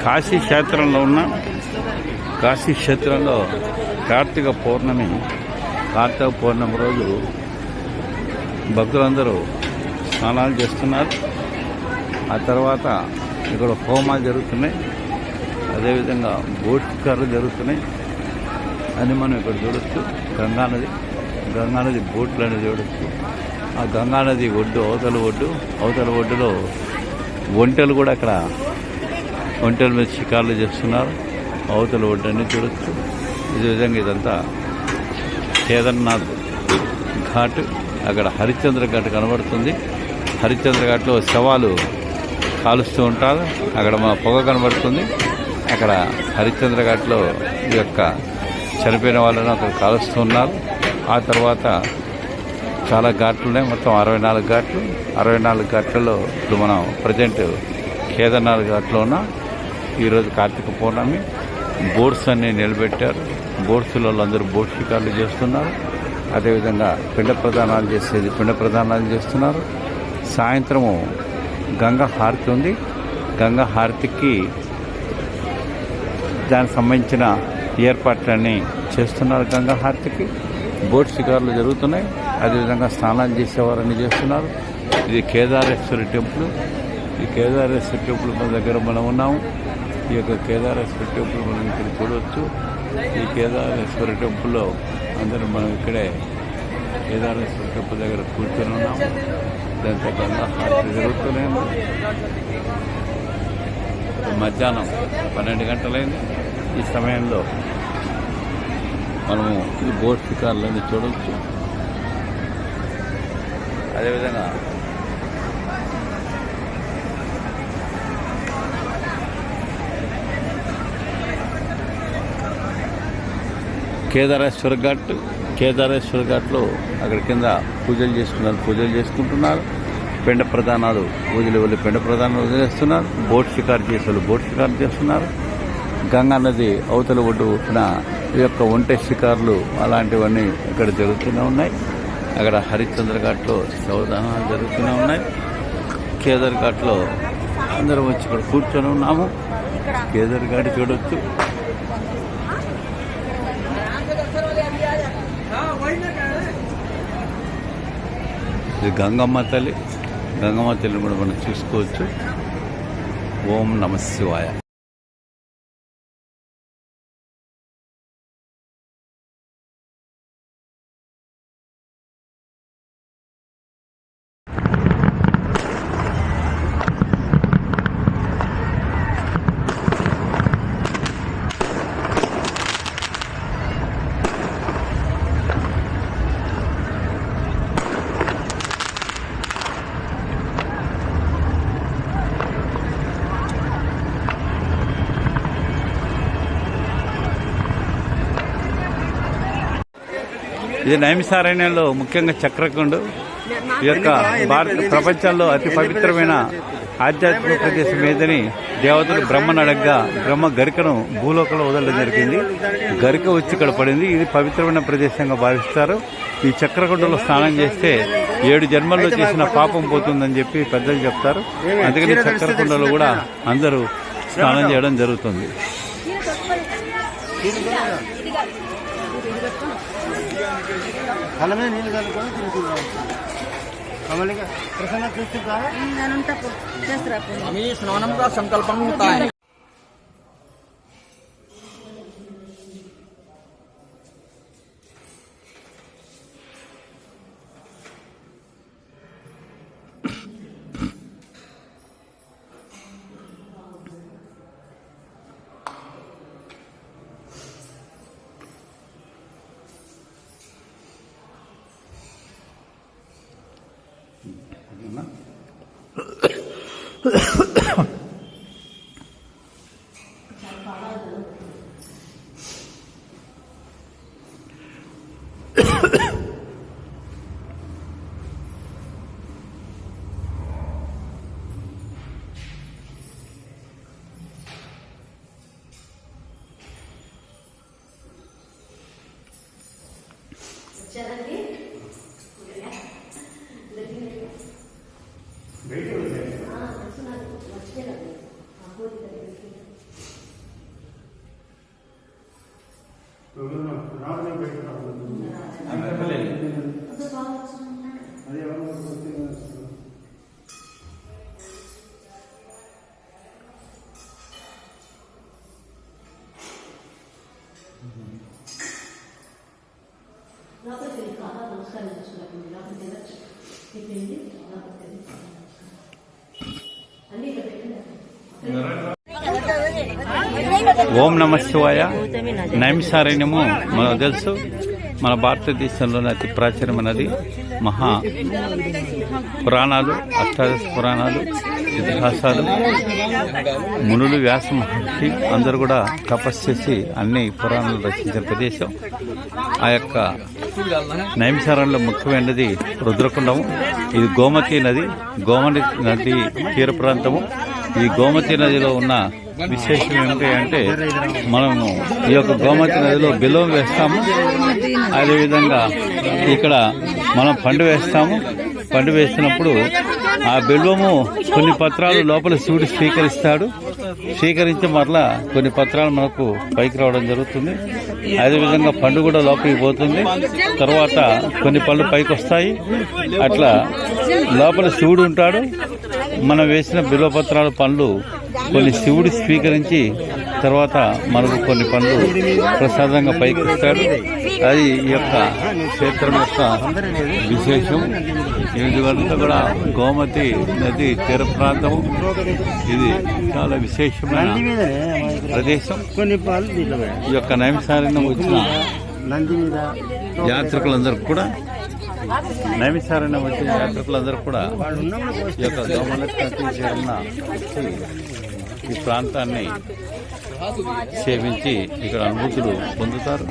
కాశీ క్షేత్రంలో ఉన్న కాశీ క్షేత్రంలో కార్తీక పౌర్ణమి రోజు భక్తులందరూ స్నానాలు చేస్తున్నారు. ఆ తర్వాత ఇక్కడ హోమాలు జరుగుతున్నాయి, అదేవిధంగా బోట్ షికార్లు జరుగుతున్నాయి అని మనం ఇక్కడ చూడొచ్చు. గంగానది బోట్లు అనేది చూడొచ్చు. ఆ గంగానది ఒడ్డు అవతల ఒడ్డులో ఒంటెలు కూడా అక్కడ ఒంటెల మీద షికార్లు చేస్తున్నారు. అవతల ఒడ్డు అన్ని చూడొచ్చు. ఇదే విధంగా ఇదంతా కేదార్నాథ్ ఘాట్. అక్కడ హరిశ్చంద్ర ఘాట్ కనబడుతుంది. హరిశ్చంద్ర ఘాట్లో శవాలు కాలుస్తూ ఉంటారు. అక్కడ మా పొగ కనబడుతుంది. అక్కడ హరిశ్చంద్ర ఘాట్లో ఈ యొక్క చనిపోయిన వాళ్ళను అక్కడ కాలుస్తూ ఉన్నారు. ఆ తర్వాత చాలా ఘాట్లు ఉన్నాయి, మొత్తం 64 ఘాట్లు. 64 ఘాట్లలో ఇప్పుడు మనం ప్రజెంట్ కేదార్నాథ్ ఘాట్లో ఉన్నాం. ఈరోజు కార్తీక పౌర్ణమి. బోట్స్ అన్నీ నిలబెట్టారు. బోట్స్లో అందరూ బోట్ షికార్లు చేస్తున్నారు. అదేవిధంగా పిండ ప్రదానాలు చేస్తున్నారు. సాయంత్రము గంగా హారతి ఉంది. గంగా హారతికి దానికి సంబంధించిన ఏర్పాట్లన్నీ చేస్తున్నారు. గంగా హారతికి బోట్ షికార్లు జరుగుతున్నాయి. అదేవిధంగా స్నానాలు చేసేవారని చేస్తున్నారు. ఇది కేదారేశ్వరి టెంపుల్. ఈ కేదారేశ్వరి టెంపుల్ దగ్గర మనం ఉన్నాము. ఈ యొక్క కేదారేశ్వరి టెంపుల్ మనం ఇక్కడ చూడవచ్చు. ఈ కేదారేశ్వరి టెంపుల్లో అందరూ మనం ఇక్కడే కేదారేశ్వరి టెంపుల్ దగ్గర కూర్చొని ఉన్నాము. దాంతో గంగా హారతి జరుగుతూనే ఉంది. మధ్యాహ్నం 12 గంటలైంది. ఈ సమయంలో మనము ఈ బోట్ షికార్లన్నీ చూడవచ్చు. అదేవిధంగా కేదారేశ్వర ఘాట్లో అక్కడ కింద పూజలు చేసుకుంటున్నారు. పిండ ప్రదానాలు పిండ ప్రదానాలు వదిలేస్తున్నారు. బోట్ షికారు చేస్తున్నారు. గంగా నది అవతల ఒడ్డున ఈ యొక్క ఒంటె షికార్లు అలాంటివన్నీ ఇక్కడ జరుగుతూనే ఉన్నాయి. అక్కడ హరిశ్చంద్ర ఘాట్లో శవదానాలు జరుగుతూనే ఉన్నాయి. కేదార్ ఘాట్లో అందరం వచ్చి ఇక్కడ కూర్చొని ఉన్నాము. కేదార్ ఘాట్ చూడవచ్చు. ఇది గంగమ్మ తల్లిని కూడా మనం చూసుకోవచ్చు. ఓం నమః శివాయ. ఇది నైమిసారణ్యంలో ముఖ్యంగా చక్రకుండు. ఈ యొక్క ప్రపంచంలో అతి పవిత్రమైన ఆధ్యాత్మిక ప్రదేశం ఏదని దేవతలు బ్రహ్మను అడగ్గా బ్రహ్మ గరికను భూలోకంలో వదలడం జరిగింది. గరిక వచ్చి ఇక్కడ పడింది. ఇది పవిత్రమైన ప్రదేశంగా భావిస్తారు. ఈ చక్రకుండలో స్నానం చేస్తే 7 జన్మల్లో చేసిన పాపం పోతుందని చెప్పి పెద్దలు చెప్తారు. అందుకని చక్రకుండలో కూడా అందరూ స్నానం చేయడం జరుగుతుంది. स्नान का संकल्प होता है. Very good. లోపలికి వెళ్ళి కాదా నమస్కారం చేసుకున్నప్పుడు లోపలికి వెళ్ళచ్చు చెప్పింది లోపలికి వెళ్ళి అన్నీ ఇక్కడ పెట్టినారు. ఓం నమ శివాయ. నైమిషారణ్యము మనకు తెలుసు, మన భారతదేశంలోని అతి ప్రాచీనమైనది. మహా పురాణాలు, అష్టాదశ పురాణాలు, ఇతిహాసాలు, మునులు, వ్యాస మహర్షి అందరూ కూడా తపస్సు చేసి అన్ని పురాణాలు రచించిన ప్రదేశం. ఆ యొక్క నైమిషారణ్యంలో ముఖ్యమైనది రుద్రకుండము. ఇది గోమతి నది, గోమతి నది తీర ప్రాంతము. ఈ గోమతి నదిలో ఉన్న విశేషం ఏమిటి అంటే, మనము ఈ యొక్క గోమతి నదిలో బిల్వం వేస్తాము. అదేవిధంగా ఇక్కడ మనం పండు వేస్తాము. పండు వేసినప్పుడు ఆ బిల్వము కొన్ని పత్రాలు లోపల శివుడు స్వీకరిస్తాడు. స్వీకరించి మరలా కొన్ని పత్రాలు మనకు పైకి రావడం జరుగుతుంది. అదేవిధంగా పండు కూడా లోపలికి పోతుంది. తర్వాత కొన్ని పళ్ళు పైకి వస్తాయి. అట్లా లోపల శివుడు ఉంటాడు. మనం వేసిన బిల్వపత్రాల పండ్లు కొన్ని శివుడు స్వీకరించి తర్వాత మనకు కొన్ని పండ్లు ప్రసాదంగా పైకి ఇస్తాడు. అది ఈ యొక్క క్షేత్రం యొక్క విశేషం. ఇదంతా కూడా గోమతి నది తీర ప్రాంతము. ఇది చాలా విశేషమైన ప్రదేశం. ఈ యొక్క నైమిషారణ్యం వచ్చిన యాత్రికులందరూ కూడా నైమిషారణ్యం వచ్చిన యాత్రికులందరూ కూడా ఈ యొక్క గోమతి నది తీరాన ఈ ప్రాంతాన్ని సేవించి ఇక్కడ అనుభూతులు పొందుతారు.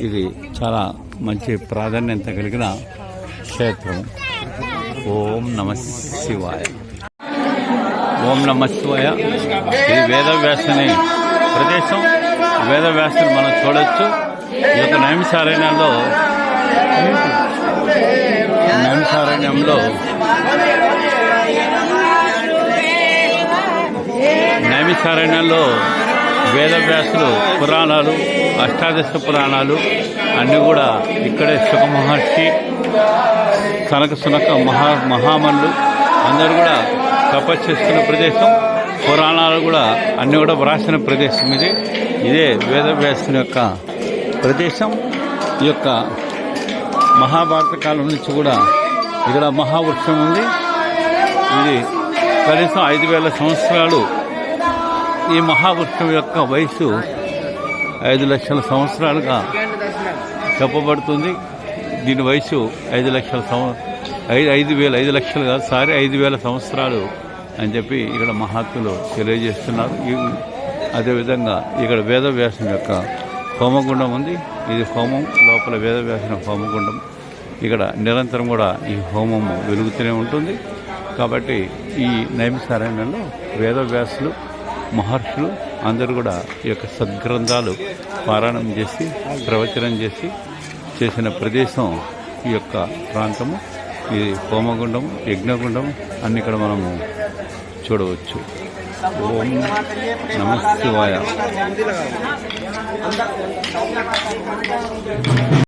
ఇది చాలా మంచి ప్రాధాన్యత కలిగిన క్షేత్రం. ఓం నమ శివాయ. ఓం నమ శివాయ. ఇది వేదవ్యాసుని ప్రదేశం. వేదవ్యాసుని మనం చూడొచ్చు. ఈ యొక్క నైమిషారణ్యంలో నైమిషారణ్యంలో వేదవ్యాసులు పురాణాలు, అష్టాదశ పురాణాలు అన్నీ కూడా ఇక్కడే శుక మహర్షి, కనక సునక మహామనులు అందరూ కూడా తపస్సు చేసుకున్న ప్రదేశం. పురాణాలు కూడా అన్నీ కూడా వ్రాసిన ప్రదేశం ఇది. ఇదే వేదవ్యాసుని యొక్క ప్రదేశం. ఈ యొక్క మహాభారత కాలం నుంచి కూడా ఇక్కడ మహావృక్షం ఉంది. ఇది కనీసం 5,000 సంవత్సరాలు. ఈ మహావృక్షం యొక్క వయసు 5 లక్షల సంవత్సరాలుగా చెప్పబడుతుంది. దీని వయసు 5 లక్షలు కాదు, 5,000 సంవత్సరాలు అని చెప్పి ఇక్కడ మహాత్ములు తెలియజేస్తున్నారు. అదేవిధంగా ఇక్కడ వేదవ్యాసం యొక్క హోమగుండం ఉంది. ఇది హోమం లోపల వేదవ్యాసం హోమగుండం. ఇక్కడ నిరంతరం కూడా ఈ హోమము వెలుగుతూనే ఉంటుంది. కాబట్టి ఈ నైమిషారణ్యంలో వేదవ్యాసులు, మహర్షులు అందరూ కూడా ఈ యొక్క సద్గ్రంథాలు పారాయణం చేసి ప్రవచనం చేసి చేసిన ప్రదేశం ఈ యొక్క ప్రాంతము. ఇది హోమగుండం, యజ్ఞగుండం అన్ని ఇక్కడ మనము చూడవచ్చు. ఓం నమ శివాయ.